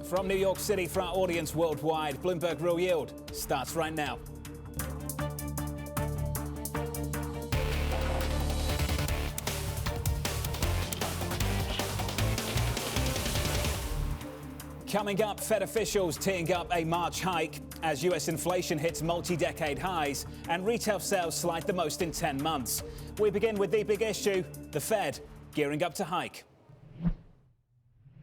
From New York City for our audience worldwide, Bloomberg Real Yield starts right now. Coming up, Fed officials teeing up a March hike as US inflation hits multi-decade highs and retail sales slide the most in 10 months. We begin with the big issue, the Fed gearing up to hike.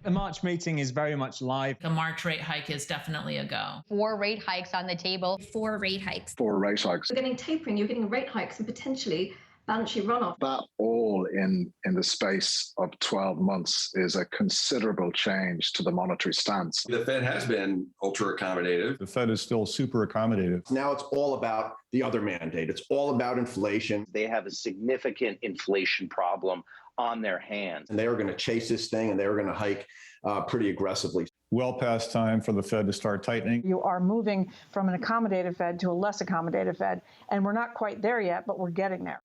The March meeting is very much live. The March rate hike is definitely a go. 4 rate hikes on the table. 4 rate hikes. 4 rate hikes. You're getting tapering, you're getting rate hikes and potentially balance sheet runoff. That all in the space of 12 months is a considerable change to the monetary stance. The Fed has been ultra accommodative. The Fed is still super accommodative. Now it's all about the other mandate. It's all about inflation. They have a significant inflation problem on their hands. And they are going to chase this thing and they are going to hike pretty aggressively. Well past time for the Fed to start tightening. You are moving from an accommodative Fed to a less accommodative Fed, and we're not quite there yet, but we're getting there.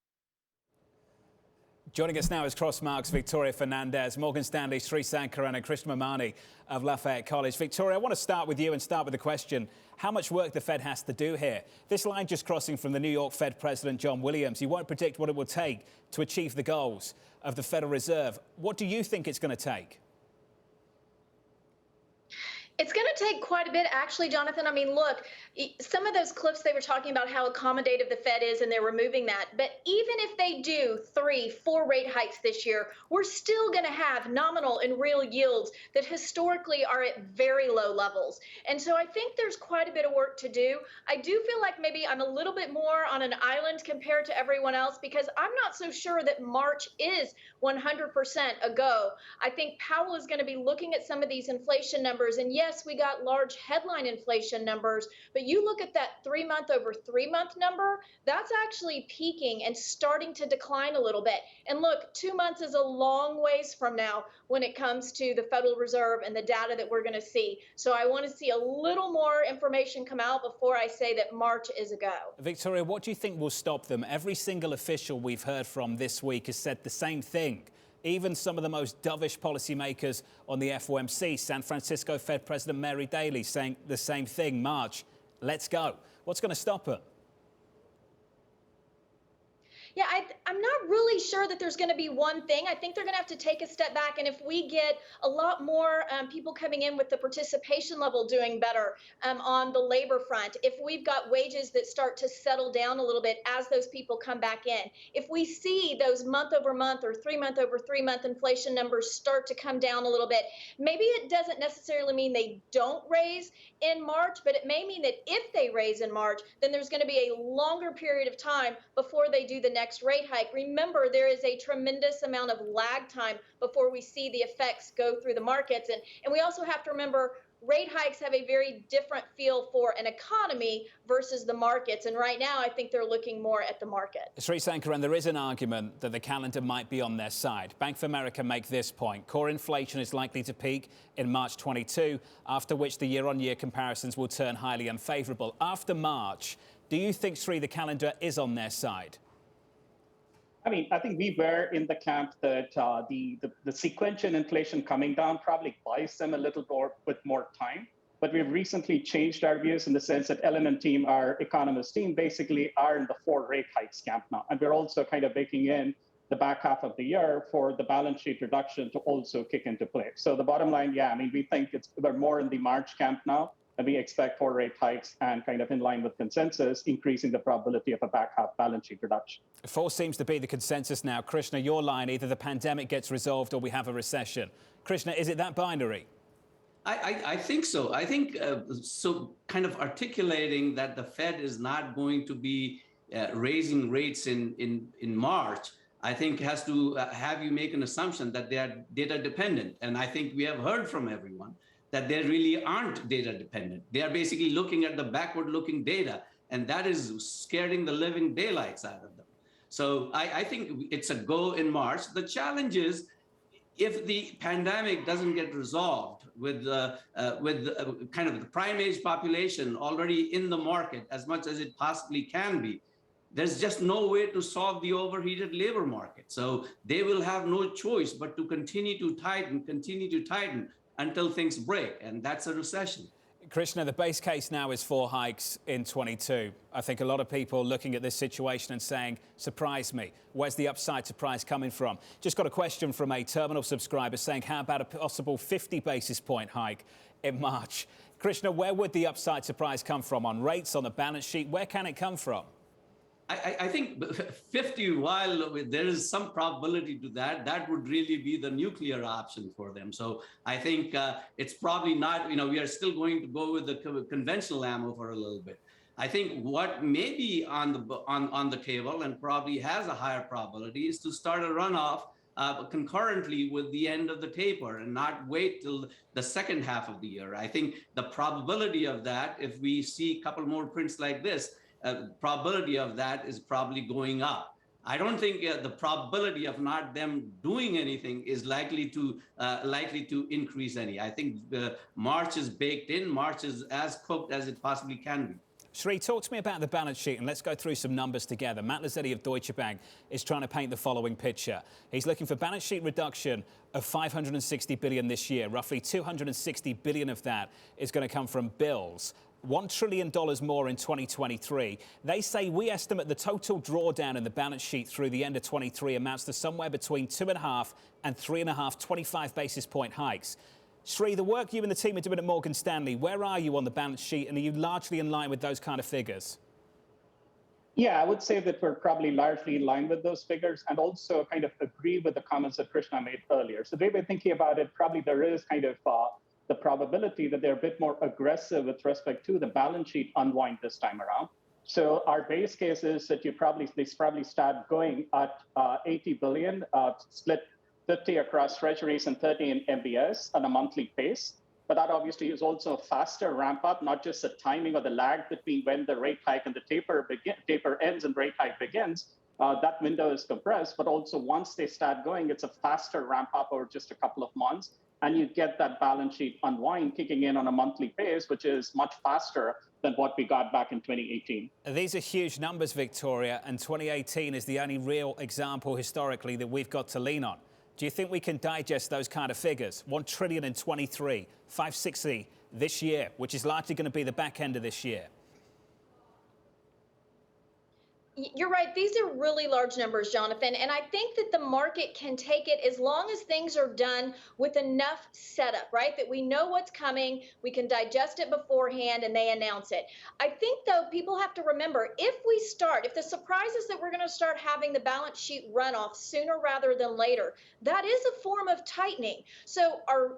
Joining us now is Crossmark's Victoria Fernandez, Morgan Stanley's Srikanth and Krishna Memani of Lafayette College. Victoria, I want to start with you and start with the question, how much work the Fed has to do here? This line just crossing from the New York Fed President John Williams. He won't predict what it will take to achieve the goals of the Federal Reserve. What do you think it's going to take? It's going to take quite a bit, actually, Jonathan. I mean, look, some of those clips they were talking about how accommodative the Fed is and they're removing that. But even if they do 3, 4 rate hikes this year, we're still going to have nominal and real yields that historically are at very low levels. And so I think there's quite a bit of work to do. I do feel like maybe I'm a little bit more on an island compared to everyone else because I'm not so sure that March is 100% a go. I think Powell is going to be looking at some of these inflation numbers. And yes, we got large headline inflation numbers, but you look at that 3-month over 3-month number, that's actually peaking and starting to decline a little bit. And look, 2 months is a long ways from now when it comes to the Federal Reserve and the data that we're going to see. So I want to see a little more information come out before I say that March is a go. Victoria, what do you think will stop them? Every single official we've heard from this week has said the same thing. Even some of the most dovish policymakers on the FOMC, San Francisco Fed President Mary Daly saying the same thing, March, let's go. What's going to stop her? Yeah, I'm not really sure that there's going to be one thing. I think they're going to have to take a step back. And if we get a lot more people coming in with the participation level doing better on the labor front, if we've got wages that start to settle down a little bit as those people come back in, if we see those month over month or 3-month over 3-month inflation numbers start to come down a little bit, maybe it doesn't necessarily mean they don't raise in March, but it may mean that if they raise in March, then there's going to be a longer period of time before they do the next rate hike. Remember, there is a tremendous amount of lag time before we see the effects go through the markets. And we also have to remember rate hikes have a very different feel for an economy versus the markets. And right now, I think they're looking more at the market. Sankaran, there is an argument that the calendar might be on their side. Bank of America make this point. Core inflation is likely to peak in March 22, after which the year-on-year comparisons will turn highly unfavorable. After March, do you think, Sri, the calendar is on their side? I mean, I think we were in the camp that the sequential inflation coming down probably buys them a little bit more time. But we've recently changed our views in the sense that Element team, our economist team, basically are in the 4 rate hikes camp now. And we're also kind of baking in the back half of the year for the balance sheet reduction to also kick into play. So the bottom line, yeah, I mean, we think we're more in the March camp now. And we expect 4 rate hikes and kind of in line with consensus, increasing the probability of a back half balance sheet reduction. 4 seems to be the consensus now. Krishna, your line, either the pandemic gets resolved or we have a recession. Krishna, is it that binary? I think so. I think so kind of articulating that the Fed is not going to be raising rates in March, I think has to have you make an assumption that they are data dependent. And I think we have heard from everyone that they really aren't data dependent. They are basically looking at the backward looking data, and that is scaring the living daylights out of them. So I think it's a go in March. The challenge is if the pandemic doesn't get resolved with kind of the prime age population already in the market as much as it possibly can be, there's just no way to solve the overheated labor market. So they will have no choice but to continue to tighten. until things break, and that's a recession. Krishna, the base case now is 4 hikes in 22. I think a lot of people looking at this situation and saying, surprise me. Where's the upside surprise coming from? Just got a question from a terminal subscriber saying, how about a possible 50 basis point hike in March? Krishna, where would the upside surprise come from? On rates, on the balance sheet? Where can it come from? I think 50, while there is some probability to that, that would really be the nuclear option for them. So I think it's probably not, we are still going to go with the conventional ammo for a little bit. I think what may be on the table and probably has a higher probability is to start a runoff concurrently with the end of the taper and not wait till the second half of the year. I think the probability of that, if we see a couple more prints like this, probability of that is probably going up. I don't think the probability of not them doing anything is likely to increase any. I think March is baked in. March is as cooked as it possibly can be. Sri, talk to me about the balance sheet, and let's go through some numbers together. Matt Lazzetti of Deutsche Bank is trying to paint the following picture. He's looking for balance sheet reduction of $560 billion this year. Roughly $260 billion of that is going to come from bills. $1 trillion more in 2023. They say we estimate the total drawdown in the balance sheet through the end of 23 amounts to somewhere between 2.5 and 3.5 25 basis point hikes. Sri, the work you and the team are doing at Morgan Stanley, where are you on the balance sheet, and are you largely in line with those kind of figures? Yeah, I would say that we're probably largely in line with those figures, and also kind of agree with the comments that Krishna made earlier. So the way we're thinking about it, probably there is kind of the probability that they're a bit more aggressive with respect to the balance sheet unwind this time around. So our base case is that they probably start going at 80 billion, split 50 across treasuries and 30 in MBS on a monthly pace. But that obviously is also a faster ramp up, not just the timing or the lag between when the rate hike and the taper ends and rate hike begins. That window is compressed, but also once they start going, it's a faster ramp up over just a couple of months. And you get that balance sheet unwind kicking in on a monthly pace, which is much faster than what we got back in 2018. These are huge numbers, Victoria, and 2018 is the only real example historically that we've got to lean on. Do you think we can digest those kind of figures? 1 trillion in 23, 560 this year, which is largely going to be the back end of this year. You're right. These are really large numbers, Jonathan. And I think that the market can take it as long as things are done with enough setup, right? That we know what's coming, we can digest it beforehand, and they announce it. I think, though, people have to remember, if the surprise is that we're going to start having the balance sheet runoff sooner rather than later, that is a form of tightening. So are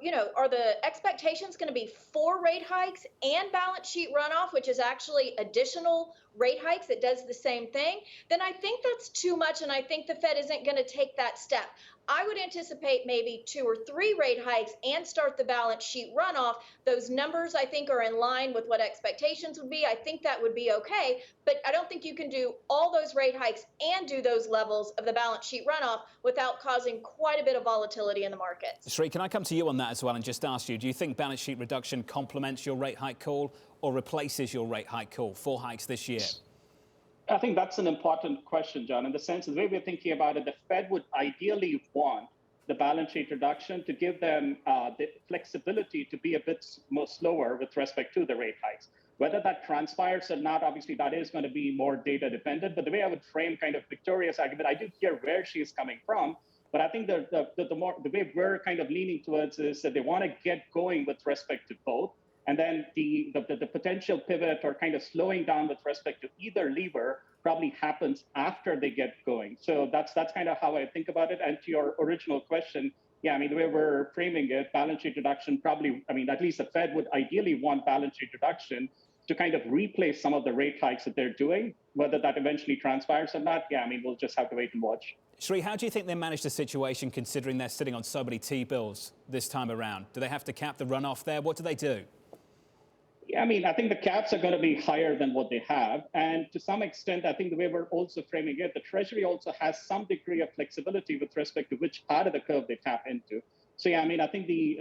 the expectations going to be 4 rate hikes and balance sheet runoff, which is actually additional rate hikes that does the same thing? Then I think that's too much, and I think the Fed isn't going to take that step. I would anticipate maybe 2 or 3 rate hikes and start the balance sheet runoff. Those numbers, I think, are in line with what expectations would be. I think that would be okay, but I don't think you can do all those rate hikes and do those levels of the balance sheet runoff without causing quite a bit of volatility in the markets. Sri, can I come to you on that as well and just ask you, do you think balance sheet reduction complements your rate hike call or replaces your rate hike call? 4 hikes this year. I think that's an important question, John, in the sense of the way we're thinking about it, the Fed would ideally want the balance sheet reduction to give them the flexibility to be a bit more slower with respect to the rate hikes. Whether that transpires or not, obviously that is going to be more data dependent. But the way I would frame kind of Victoria's argument, I do hear where she's coming from, but I think the way we're kind of leaning towards is that they want to get going with respect to both. And then the potential pivot or kind of slowing down with respect to either lever probably happens after they get going. So that's kind of how I think about it. And to your original question, yeah, I mean, the way we're framing it, balance sheet reduction probably, I mean, at least the Fed would ideally want balance sheet reduction to kind of replace some of the rate hikes that they're doing. Whether that eventually transpires or not, yeah, I mean, we'll just have to wait and watch. Sri, how do you think they manage the situation considering they're sitting on so many T-bills this time around? Do they have to cap the runoff there? What do they do? I mean, I think the caps are going to be higher than what they have. And to some extent, I think the way we're also framing it, the Treasury also has some degree of flexibility with respect to which part of the curve they tap into. So, yeah, I mean, I think the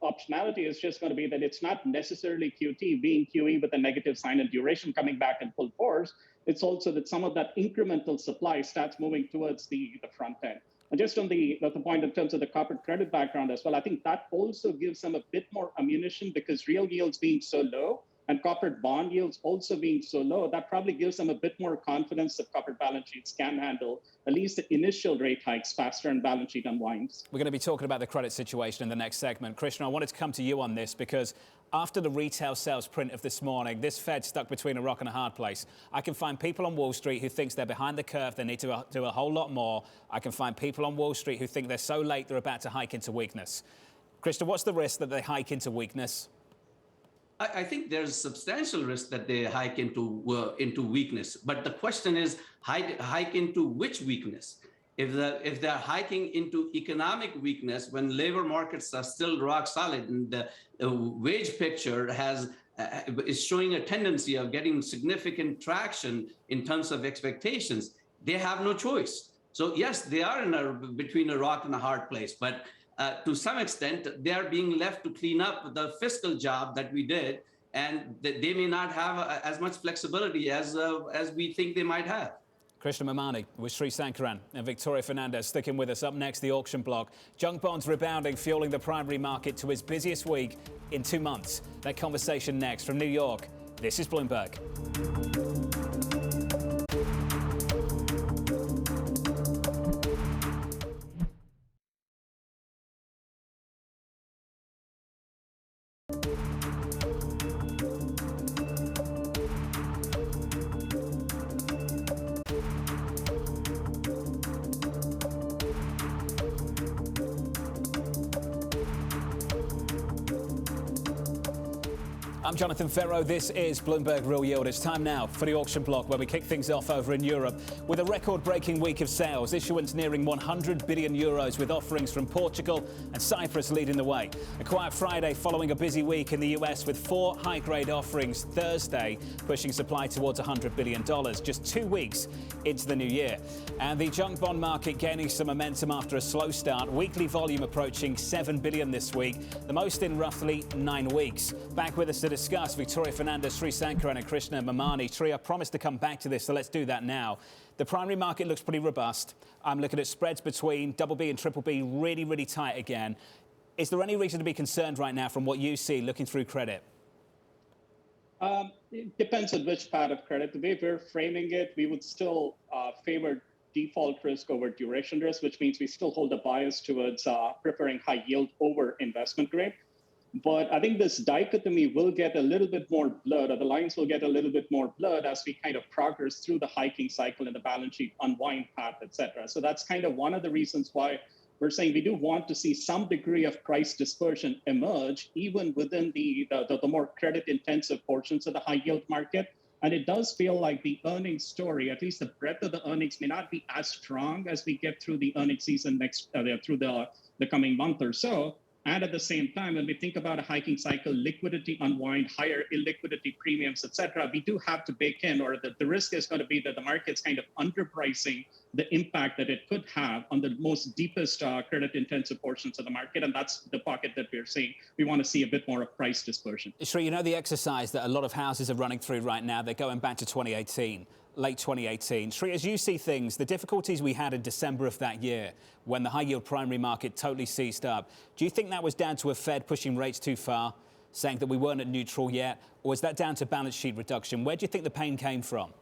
optionality is just going to be that it's not necessarily QT being QE with a negative sign and duration coming back in full force. It's also that some of that incremental supply starts moving towards the front end. And just on the point in terms of the corporate credit background as well, I think that also gives them a bit more ammunition because real yields being so low and corporate bond yields also being so low, that probably gives them a bit more confidence that corporate balance sheets can handle at least the initial rate hikes faster and balance sheet unwinds. We're going to be talking about the credit situation in the next segment. Krishna, I wanted to come to you on this because after the retail sales print of this morning, this Fed stuck between a rock and a hard place. I can find people on Wall Street who thinks they're behind the curve, they need to do a whole lot more. I can find people on Wall Street who think they're so late they're about to hike into weakness. Krishna, what's the risk that they hike into weakness? I think there's substantial risk that they hike into weakness. But the question is, hike into which weakness? If they're hiking into economic weakness when labor markets are still rock solid and the wage picture is showing a tendency of getting significant traction in terms of expectations, they have no choice. So yes, they are between a rock and a hard place, but to some extent, they are being left to clean up the fiscal job that we did, and they may not have as much flexibility as we think they might have. Krishna Memani with Srikanth and Victoria Fernandez sticking with us. Up next, the auction block. Junk bonds rebounding, fueling the primary market to its busiest week in 2 months. That conversation next from New York. This is Bloomberg. I'm Jonathan Ferro. This is Bloomberg Real Yield. It's time now for the auction block where we kick things off over in Europe with a record-breaking week of sales. Issuance nearing 100 billion euros with offerings from Portugal and Cyprus leading the way. A quiet Friday following a busy week in the US with 4 high-grade offerings Thursday, pushing supply towards $100 billion, just 2 weeks into the new year. And the junk bond market gaining some momentum after a slow start. Weekly volume approaching 7 billion this week, the most in roughly 9 weeks. Back with us to discuss, Victoria Fernandez, Sankaran and Krishna Memani. Sri, I promised to come back to this, so let's do that now. The primary market looks pretty robust. I'm looking at spreads between double B and triple B really, really tight again. Is there any reason to be concerned right now from what you see looking through credit? It depends on which part of credit. The way we're framing it, we would still favor default risk over duration risk, which means we still hold a bias towards preferring high yield over investment grade. But I think this dichotomy will get a little bit more blurred, or the lines will get a little bit more blurred as we kind of progress through the hiking cycle and the balance sheet unwind path, et cetera. So that's kind of one of the reasons why we're saying we do want to see some degree of price dispersion emerge, even within the more credit-intensive portions of the high-yield market. And it does feel like the earnings story, at least the breadth of the earnings, may not be as strong as we get through the earnings season through the coming month or so. And at the same time, when we think about a hiking cycle, liquidity unwind, higher illiquidity premiums, et cetera, we do have to bake in, or the risk is going to be that the market's kind of underpricing the impact that it could have on the most deepest credit-intensive portions of the market. And that's the pocket that we're seeing. We want to see a bit more of price dispersion. Sri, you know the exercise that a lot of houses are running through right now, they're going back to 2018. Late 2018. Sri, as you see things, the difficulties we had in December of that year when the high-yield primary market totally seized up, do you think that was down to a Fed pushing rates too far, saying that we weren't at neutral yet, or is that down to balance sheet reduction? Where do you think the pain came from?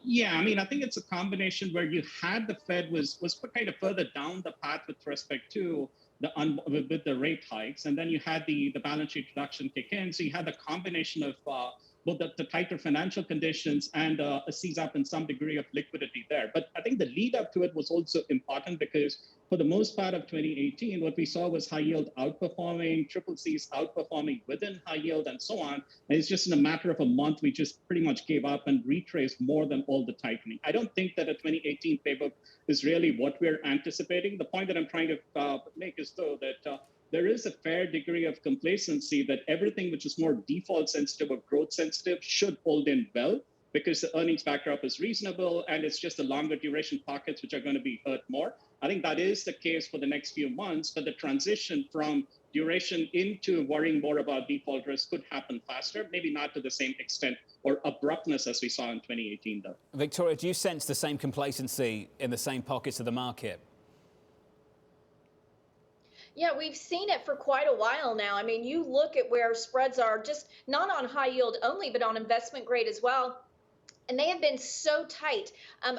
Yeah, I mean, I think it's a combination where you had the Fed was kind of further down the path with respect to with the rate hikes, and then you had the balance sheet reduction kick in. So you had the combination of both the tighter financial conditions and a seize up in some degree of liquidity there. But I think the lead up to it was also important because for the most part of 2018, what we saw was high yield outperforming, triple C's outperforming within high yield and so on. And it's just in a matter of a month, we just pretty much gave up and retraced more than all the tightening. I don't think that a 2018 playbook is really what we're anticipating. The point that I'm trying to make is though that there is a fair degree of complacency that everything which is more default sensitive or growth sensitive should hold in well because the earnings backdrop is reasonable and it's just the longer duration pockets which are going to be hurt more. I think that is the case for the next few months, but the transition from duration into worrying more about default risk could happen faster, maybe not to the same extent or abruptness as we saw in 2018 though. Victoria, do you sense the same complacency in the same pockets of the market? Yeah, we've seen it for quite a while now. I mean, you look at where spreads are just not on high yield only, but on investment grade as well. And they have been so tight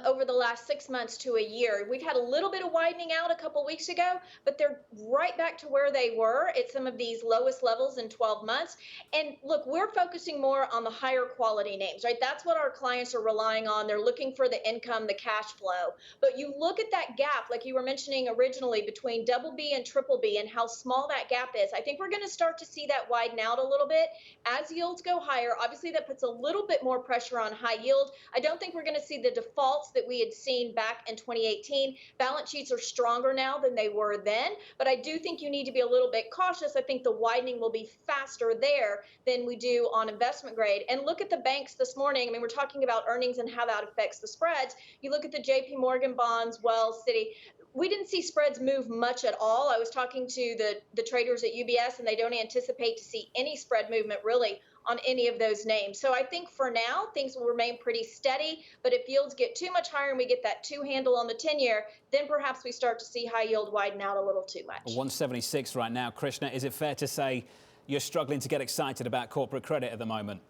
over the last 6 months to a year. We've had a little bit of widening out a couple weeks ago, but they're right back to where they were at some of these lowest levels in 12 months. And look, we're focusing more on the higher quality names, right? That's what our clients are relying on. They're looking for the income, the cash flow. But you look at that gap, like you were mentioning originally, between double B and triple B and how small that gap is. I think we're going to start to see that widen out a little bit as yields go higher. Obviously, that puts a little bit more pressure on high yield. I don't think we're going to see the defaults that we had seen back in 2018. Balance sheets are stronger now than they were then, but I do think you need to be a little bit cautious. I think the widening will be faster there than we do on investment grade. And look at the banks this morning. I mean, we're talking about earnings and how that affects the spreads. You look at the JP Morgan bonds, Wells, Citi. We didn't see spreads move much at all. I was talking to the traders at UBS, and they don't anticipate to see any spread movement really on any of those names. So I think for now, things will remain pretty steady. But if yields get too much higher and we get that 2 handle on the 10-year, then perhaps we start to see high yield widen out a little too much. 176 right now. Krishna, is it fair to say you're struggling to get excited about corporate credit at the moment?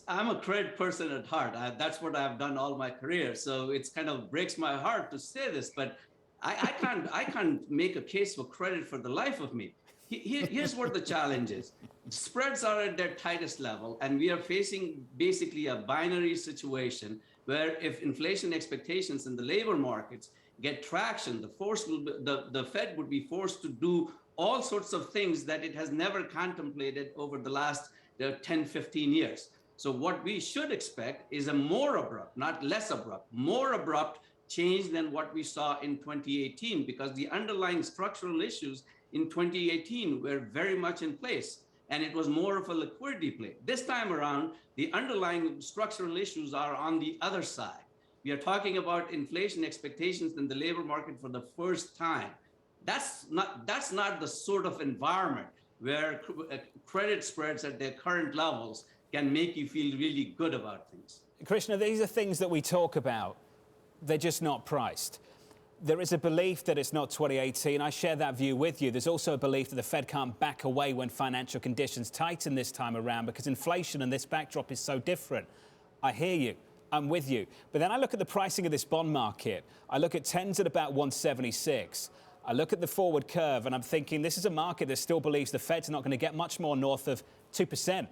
I'm a credit person at heart. That's what I've done all my career. So it's kind of breaks my heart to say this, but I can't make a case for credit for the life of me. Here's what the challenge is. Spreads are at their tightest level, and we are facing basically a binary situation where if inflation expectations in the labor markets get traction, the Fed would be forced to do all sorts of things that it has never contemplated over the last 10, 15 years. So what we should expect is a more abrupt, not less abrupt, more abrupt change than what we saw in 2018, because the underlying structural issues in 2018 were very much in place, and it was more of a liquidity play. This time around, the underlying structural issues are on the other side. We are talking about inflation expectations in the labor market for the first time. That's not the sort of environment where credit spreads at their current levels can make you feel really good about things. Krishna, these are things that we talk about. They're just not priced. There is a belief that it's not 2018. I share that view with you. There's also a belief that the Fed can't back away when financial conditions tighten this time around because inflation and this backdrop is so different. I hear you. I'm with you. But then I look at the pricing of this bond market. I look at 10s at about 176. I look at the forward curve and I'm thinking this is a market that still believes the Fed's not going to get much more north of 2%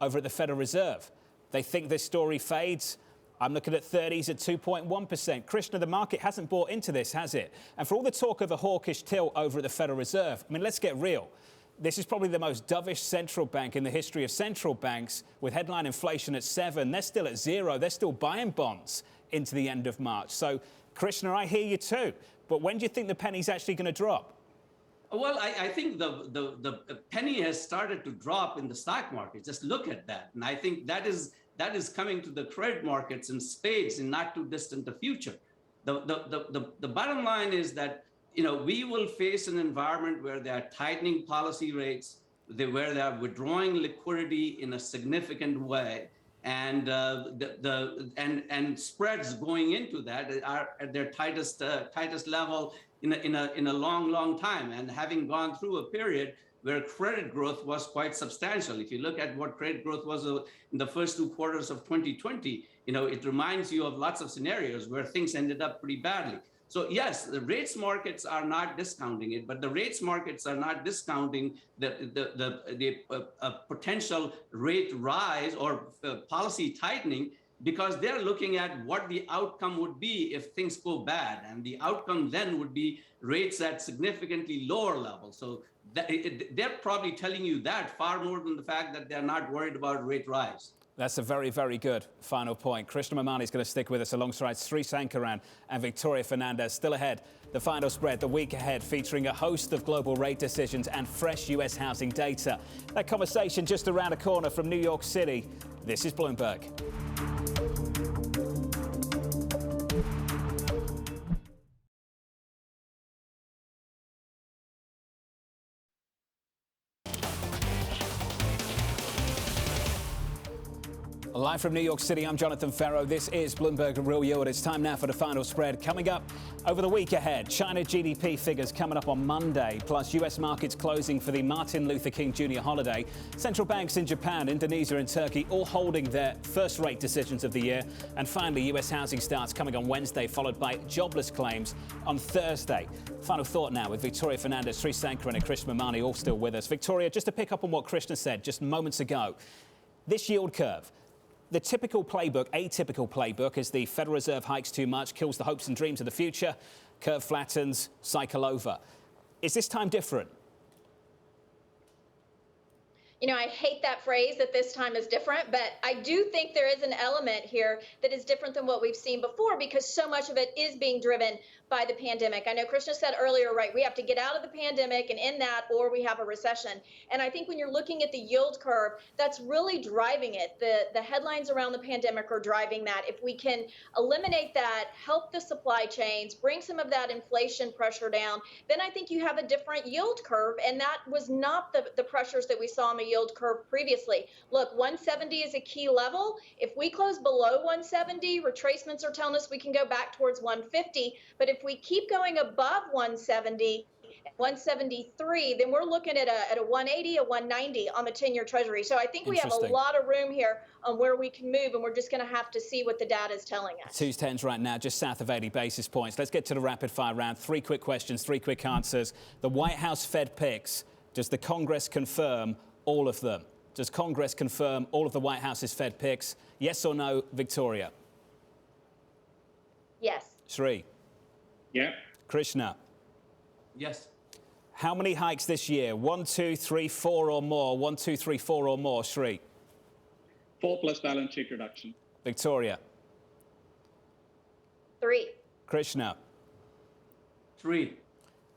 over at the Federal Reserve. They think this story fades. I'm looking at 30s at 2.1%. Krishna, the market hasn't bought into this, has it? And for all the talk of a hawkish tilt over at the Federal Reserve, I mean, let's get real. This is probably the most dovish central bank in the history of central banks, with headline inflation at 7. They're still at 0. They're still buying bonds into the end of March. So, Krishna, I hear you too. But when do you think the penny's actually going to drop? Well, I think the penny has started to drop in the stock market. Just look at that. And I think that is coming to the credit markets in spades in not too distant a future. The bottom line is that, you know, we will face an environment where they are tightening policy rates, where they are withdrawing liquidity in a significant way, and and spreads going into that are at their tightest level in a long time, and having gone through a period where credit growth was quite substantial. If you look at what credit growth was in the first 2 quarters of 2020, you know, it reminds you of lots of scenarios where things ended up pretty badly. So yes, the rates markets are not discounting it, but the rates markets are not discounting the potential rate rise or policy tightening, because they're looking at what the outcome would be if things go bad. And the outcome then would be rates at significantly lower levels. So they're probably telling you that far more than the fact that they're not worried about rate rise. That's a very, very good final point. Krishna Memani is going to stick with us alongside Sankaran and Victoria Fernandez. Still ahead, the final spread, the week ahead, featuring a host of global rate decisions and fresh US housing data. That conversation just around the corner from New York City. This is Bloomberg. Live from New York City, I'm Jonathan Ferro. This is Bloomberg Real Yield. It's time now for the final spread. Coming up over the week ahead, China GDP figures coming up on Monday, plus US markets closing for the Martin Luther King Jr. holiday. Central banks in Japan, Indonesia and Turkey all holding their first rate decisions of the year. And finally, US housing starts coming on Wednesday, followed by jobless claims on Thursday. Final thought now with Victoria Fernandez, Srikanth and Krishna Memani all still with us. Victoria, just to pick up on what Krishna said just moments ago, this yield curve, the typical playbook, atypical playbook, is the Federal Reserve hikes too much, kills the hopes and dreams of the future, curve flattens, cycle over. Is this time different? You know, I hate that phrase that this time is different, but I do think there is an element here that is different than what we've seen before because so much of it is being driven by the pandemic. I know Krishna said earlier, right, we have to get out of the pandemic and in that, or we have a recession. And I think when you're looking at the yield curve, that's really driving it. The headlines around the pandemic are driving that. If we can eliminate that, help the supply chains, bring some of that inflation pressure down, then I think you have a different yield curve. And that was not the pressures that we saw on the yield curve previously. Look, 170 is a key level. If we close below 170, retracements are telling us we can go back towards 150. But if we keep going above 170, 173, then we're looking at a 180, a 190 on the 10-year Treasury. So I think we have a lot of room here on where we can move, and we're just going to have to see what the data is telling us. 210s right now, just south of 80 basis points. Let's get to the rapid fire round. 3 quick questions, 3 quick answers. The White House Fed picks. Does the Congress confirm all of them? Does Congress confirm all of the White House's Fed picks? Yes or no, Victoria? Yes. Sri? Yeah. Krishna? Yes. How many hikes this year? 1, 2, 3, 4 or more? 1, 2, 3, 4 or more, Sri? 4 plus balance sheet reduction. Victoria? 3. Krishna? 3.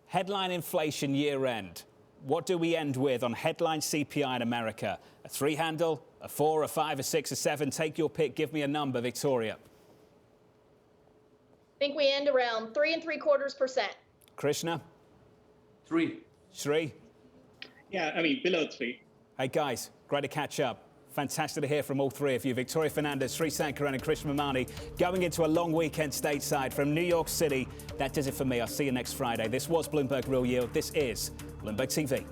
Headline inflation year end. What do we end with on headline CPI in America? A 3 handle, a 4, a 5, a 6, a 7? Take your pick. Give me a number, Victoria. I think we end around 3 3/4%. Krishna? 3. Sri? Yeah, I mean, below 3. Hey, guys, great to catch up. Fantastic to hear from all three of you. Victoria Fernandez, Sankaran and Krishna Memani going into a long weekend stateside from New York City. That does it for me. I'll see you next Friday. This was Bloomberg Real Yield. This is Bloomberg TV.